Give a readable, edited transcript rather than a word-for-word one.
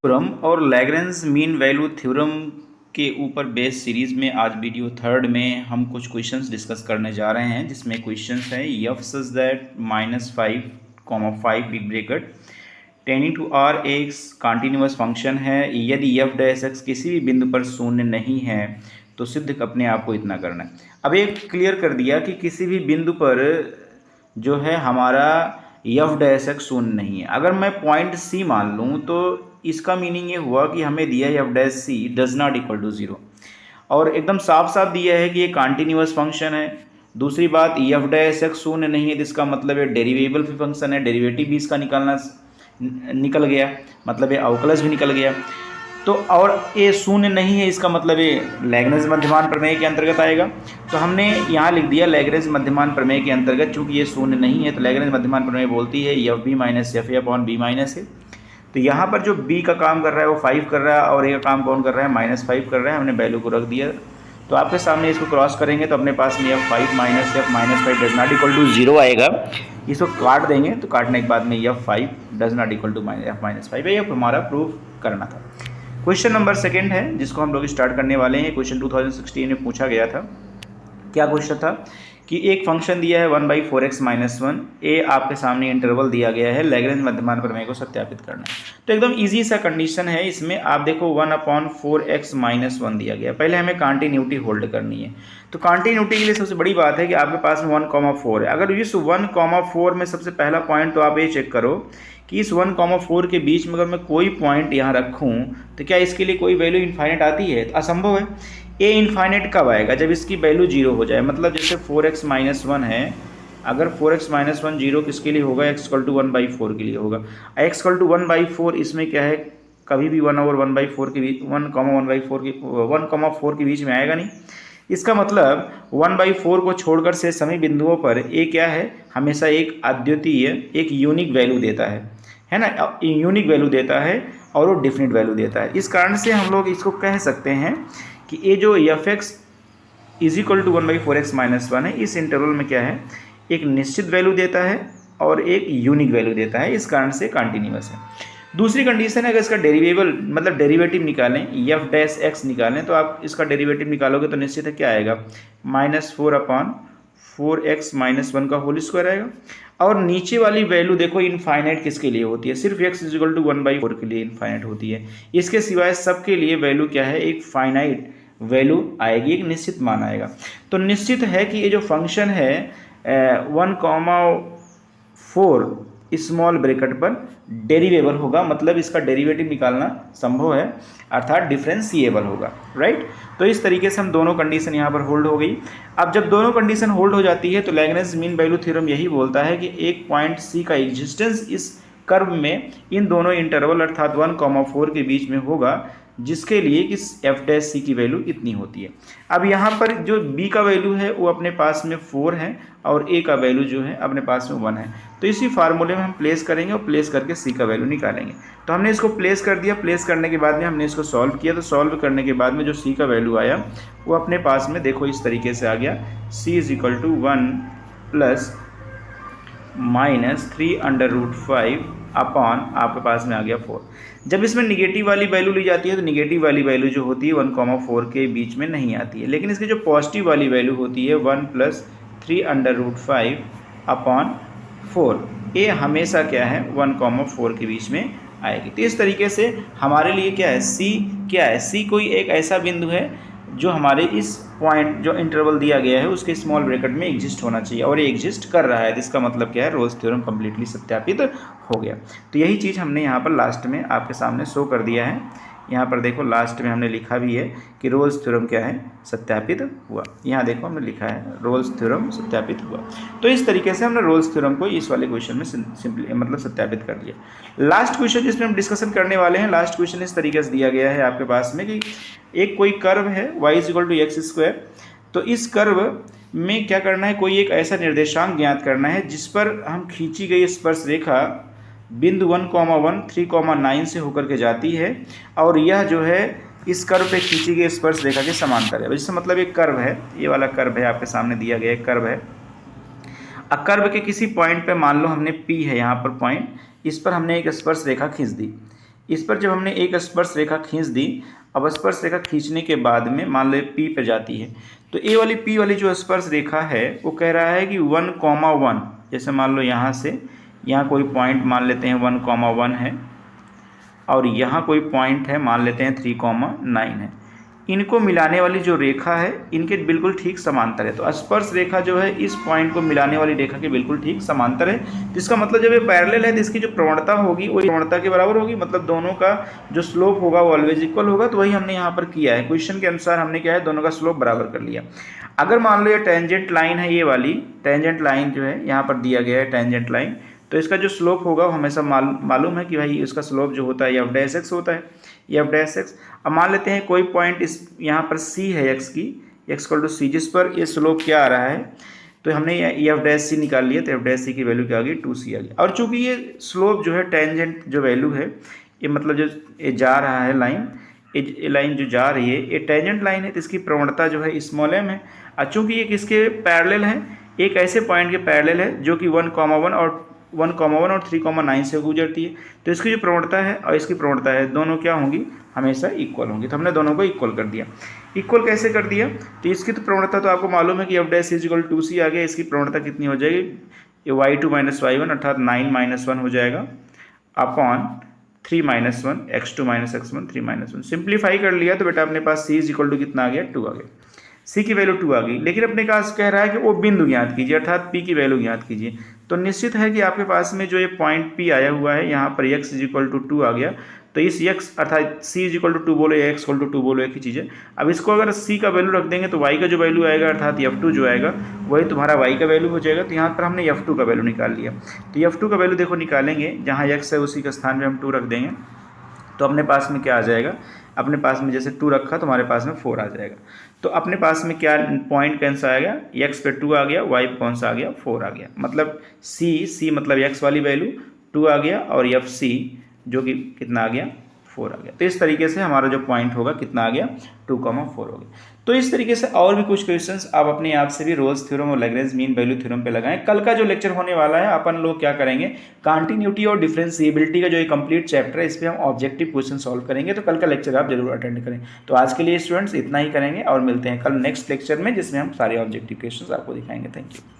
Theorem और Lagrange mean value theorem के ऊपर बेस सीरीज में आज वीडियो थर्ड में हम कुछ क्वेश्चंस डिस्कस करने जा रहे हैं, जिसमें क्वेश्चंस है F such that -5, 5 big bracket tending to R एक कॉन्टिन्यूस फंक्शन है। यदि एफ डैश एक्स किसी भी बिंदु पर शून्य नहीं है तो सिद्ध अपने आप को इतना करना है। अब एक क्लियर कर दिया कि किसी भी बिंदु पर जो है हमारा एफ डैश एक्स शून्य नहीं है। अगर मैं पॉइंट सी मान लूँ तो इसका मीनिंग ये हुआ कि हमें दिया है F dash C does not equal to zero, और एकदम साफ साफ दिया है कि ये कॉन्टिन्यूस फंक्शन है। दूसरी बात, एफ डैश एक्स शून्य नहीं है तो इसका मतलब ये डेरिवेबल फंक्शन है, डेरिवेटिव भी इसका निकल गया, मतलब ये अवकलज भी निकल गया। तो और ये शून्य नहीं है इसका मतलब ये लैग्रेंज मध्यमान प्रमेय के अंतर्गत आएगा। तो हमने यहाँ लिख दिया लैग्रेंज मध्यमान प्रमेय के अंतर्गत, चूंकि ये शून्य नहीं है तो लैग्रेंज मध्यमान प्रमेय बोलती है F B minus F A upon B minus A. तो यहाँ पर जो b का काम कर रहा है वो 5 कर रहा है और a का काम कौन कर रहा है, -5 कर रहा है। हमने वैल्यू को रख दिया, तो आपके सामने इसको क्रॉस करेंगे तो अपने पास में f5 minus f minus 5 does not equal to 0 आएगा। इसको काट देंगे तो काटने के बाद में f5 does not equal to f minus 5 है। ये हमारा प्रूफ करना था। क्वेश्चन नंबर सेकेंड है जिसको हम लोग स्टार्ट करने वाले हैं। क्वेश्चन 2016 में पूछा गया था। क्या क्वेश्चन था कि एक फंक्शन दिया है 1/4x माइनस 1, ए आपके सामने इंटरवल दिया गया है, लैग्रेंज मध्यमान प्रमेय को सत्यापित करना है। तो एकदम इजी सा कंडीशन है। इसमें आप देखो 1/4x माइनस 1 दिया गया। पहले हमें कॉन्टिन्यूटी होल्ड करनी है। तो कॉन्टिन्यूटी के लिए सबसे बड़ी बात है कि आपके पास में 1,4 है। अगर इस 1,4 में सबसे पहला पॉइंट तो आप ये चेक करो कि इस 1,4 के बीच में अगर मैं कोई पॉइंट यहाँ रखूँ तो क्या इसके लिए कोई वैल्यू इन्फाइनाइट आती है? तो असंभव है। ए इन्फाइनाइट कब आएगा? जब इसकी वैल्यू 0 हो जाए। मतलब जैसे 4x माइनस 1 है, अगर 4x माइनस 1 जीरो किसके लिए होगा? x इक्वल टू 1/4 के लिए होगा। x इक्वल टू 1/4 इसमें क्या है, कभी भी 1 और 1/4 के बीच 1,4 के बीच में आएगा नहीं। इसका मतलब 1/4 को छोड़कर से सभी बिंदुओं पर ए क्या है, हमेशा एक अद्वितीय एक यूनिक वैल्यू देता है ना, यूनिक वैल्यू देता है और वो डिफिनिट वैल्यू देता है। इस कारण से हम लोग इसको कह सकते हैं कि ये जो F X is equal to 1/4x minus 1 है, इस इंटरवल में क्या है, एक निश्चित वैल्यू देता है और एक यूनिक वैल्यू देता है। इस कारण से कॉन्टिन्यूअस है। दूसरी कंडीशन है, अगर इसका डेरिवेबल मतलब डेरिवेटिव निकालें, एफ डैश एक्स निकालें, तो आप इसका डेरिवेटिव निकालोगे तो निश्चित है क्या आएगा, -4/4x माइनस 1 का होल स्क्वायर आएगा। और नीचे वाली वैल्यू देखो इनफाइनाइट किसके लिए होती है? सिर्फ x इज इक्वल टू 1/4 के लिए इनफाइनाइट होती है। इसके सिवाय सबके लिए वैल्यू क्या है, एक फाइनाइट वैल्यू आएगी, एक निश्चित मान आएगा। तो निश्चित है कि ये जो फंक्शन है 1,4 स्मॉल ब्रैकेट पर डेरिवेबल होगा, मतलब इसका डेरिवेटिव निकालना संभव है, अर्थात डिफरेंशिएबल होगा, राइट। तो इस तरीके से हम दोनों कंडीशन यहाँ पर होल्ड हो गई। अब जब दोनों कंडीशन होल्ड हो जाती है तो लैग्रेंज मीन वैल्यू थ्योरम यही बोलता है कि एक पॉइंट सी का एग्जिस्टेंस इस कर्व में इन दोनों इंटरवल अर्थात 1,4 के बीच में होगा, जिसके लिए कि एफ डैश सी की वैल्यू इतनी होती है। अब यहाँ पर जो b का वैल्यू है वो अपने पास में 4 है और a का वैल्यू जो है अपने पास में 1 है। तो इसी फार्मूले में हम प्लेस करेंगे और प्लेस करके c का वैल्यू निकालेंगे। तो हमने इसको प्लेस कर दिया। प्लेस करने के बाद में हमने इसको सॉल्व किया। तो सॉल्व करने के बाद में जो c का वैल्यू आया वो अपने पास में देखो इस तरीके से आ गया, c is equal to 1 plus -3/5 upon आपके पास में आ गया 4। जब इसमें निगेटिव वाली वैल्यू ली जाती है तो निगेटिव वाली वैल्यू जो होती है 1,4 के बीच में नहीं आती है, लेकिन इसकी जो पॉजिटिव वाली वैल्यू होती है 1 प्लस 3/5 अपॉन 4, ये हमेशा क्या है 1,4 के बीच में आएगी। तो इस तरीके से हमारे लिए क्या है, सी क्या है, सी कोई एक ऐसा बिंदु है जो हमारे इस पॉइंट जो इंटरवल दिया गया है उसके स्मॉल ब्रैकेट में एग्जिस्ट होना चाहिए, और ये एग्जिस्ट कर रहा है। तो इसका मतलब क्या है, रोल्स थ्योरम कम्प्लीटली सत्यापित हो गया। तो यही चीज़ हमने यहाँ पर लास्ट में आपके सामने शो कर दिया है। यहाँ पर देखो लास्ट में हमने लिखा भी है कि रोल्स थ्योरम क्या है, सत्यापित हुआ। यहाँ देखो हमने लिखा है रोल्स थ्योरम सत्यापित हुआ। तो इस तरीके से हमने रोल्स थ्योरम को इस वाले क्वेश्चन में सिंपली मतलब सत्यापित कर लिया। लास्ट क्वेश्चन जिसमें हम डिस्कशन करने वाले हैं, लास्ट क्वेश्चन इस तरीके से दिया गया है आपके पास में कि एक कोई कर्व है y is equal to x²। तो इस कर्व में क्या करना है, कोई एक ऐसा निर्देशांक ज्ञात करना है जिस पर हम खींची गई स्पर्श रेखा बिंदु 1,1 3,9 से होकर के जाती है, और यह जो है इस कर्व पे खींची गई स्पर्श रेखा के समांतर है। जिससे मतलब एक कर्व है, ये वाला कर्व है आपके सामने दिया गया एक कर्व है। अब कर्व के किसी पॉइंट पे मान लो हमने P है यहाँ पर पॉइंट, इस पर हमने एक स्पर्श रेखा खींच दी। इस पर जब हमने एक स्पर्श रेखा खींच दी, अब स्पर्श रेखा खींचने के बाद में मान लो P पे जाती है, तो ए वाली P वाली जो स्पर्श रेखा है वो कह रहा है कि 1,1, जैसे मान लो यहाँ से यहाँ कोई पॉइंट मान लेते हैं 1,1 है, और यहाँ कोई पॉइंट है मान लेते हैं 3,9 है। इनको मिलाने वाली जो रेखा है इनके बिल्कुल ठीक समांतर है। तो स्पर्श रेखा जो है इस पॉइंट को मिलाने वाली रेखा के बिल्कुल ठीक समांतर है। तो इसका मतलब जब ये पैरेलल है तो इसकी जो प्रवणता होगी वो प्रवणता के बराबर होगी, मतलब दोनों का जो स्लोप होगा वो ऑलवेज इक्वल होगा। तो वही हमने यहाँ पर किया है, क्वेश्चन के अनुसार हमने क्या है, दोनों का स्लोप बराबर कर लिया। अगर मान लो ये टेंजेंट लाइन है, ये वाली टेंजेंट लाइन जो है यहाँ पर दिया गया है टेंजेंट लाइन, तो इसका जो स्लोप होगा वो हमेशा मालूम है कि भाई इसका स्लोप जो होता है एफ डैश एक्स होता है, एफ डैश एक्स। अब मान लेते हैं कोई पॉइंट इस यहाँ पर सी है एक्स की, एक्स इक्वल टू सी, जिस पर ये स्लोप क्या आ रहा है, तो हमने एफ डैश सी निकाल लिया, तो एफ डैश सी की वैल्यू क्या आ गई, 2c आ गई। और चूंकि ये स्लोप जो है टेंजेंट जो वैल्यू है, ये मतलब जो ये जा रहा है लाइन, ये लाइन जो जा रही है ये टेंजेंट लाइन है, तो इसकी प्रवणता जो है स्मॉल m है। और चूंकि ये किसके पैरेलल है, एक ऐसे पॉइंट के पैरेलल है जो कि 1,1 और 3,9 से गुजरती है, तो इसकी जो प्रवणता है और इसकी प्रवणता है दोनों क्या होंगी, हमेशा इक्वल होंगी। तो हमने दोनों को इक्वल कर दिया। इक्वल कैसे कर दिया, तो इसकी तो प्रवणता तो आपको मालूम है कि F dash is equal 2c आ गया, इसकी प्रवणता कितनी हो जाएगी, ये y2 - y1 अर्थात 9 - 1 हो जाएगा अपॉन 3 - 1 x2 - x1 3 - 1। सिंप्लीफाई कर लिया तो बेटा अपने पास c इज इक्वल टू कितना आ गया, 2 आ गया, c की वैल्यू 2 आ गई। लेकिन अपने पास कह रहा है कि वो बिंदु ज्ञात कीजिए अर्थात p की वैल्यू ज्ञात कीजिए। तो निश्चित है कि आपके पास में जो ये पॉइंट p आया हुआ है यहाँ पर x इज इक्वल टू 2 आ गया, तो इस x अर्थात c इज इक्वल टू 2 बोलो या x इक्वल टू 2 बोलो, एक ही चीज़ है। अब इसको अगर c का वैल्यू रख देंगे तो y का जो वैल्यू आएगा अर्थात f2 जो आएगा वही तुम्हारा y का वैल्यू हो जाएगा। तो यहाँ पर हमने f2 का वैल्यू निकाल लिया। तो f2 का वैल्यू देखो निकालेंगे, जहाँ x है उसी के स्थान पर हम 2 रख देंगे, तो अपने पास में क्या आ जाएगा, अपने पास में जैसे 2 रखा तो हमारे पास में 4 आ जाएगा। तो अपने पास में क्या पॉइंट कौन सा आ गया, x पे 2 आ गया, y पे कौन सा आ गया, 4 आ गया। मतलब c मतलब x वाली वैल्यू 2 आ गया और fc जो कि कितना आ गया, 4 आ गया। तो इस तरीके से हमारा जो पॉइंट होगा कितना आ गया, 2,4 हो गया। तो इस तरीके से और भी कुछ क्वेश्चंस आप अपने आप से भी रोल्स थ्योरम और लैग्रेंज मीन वैल्यू थ्योरम पे लगाएं। कल का जो लेक्चर होने वाला है अपन लोग क्या करेंगे, कंटिन्यूटी और डिफरेंशिएबिलिटी का जो ये कंप्लीट चैप्टर है इस पर हम ऑब्जेक्टिव क्वेश्चन सॉल्व करेंगे। तो कल का लेक्चर आप जरूर अटेंड करें। तो आज के लिए स्टूडेंट्स इतना ही करेंगे और मिलते हैं कल नेक्स्ट लेक्चर में, जिसमें हम सारे ऑब्जेक्टिव क्वेश्चन आपको दिखाएंगे। Thank you.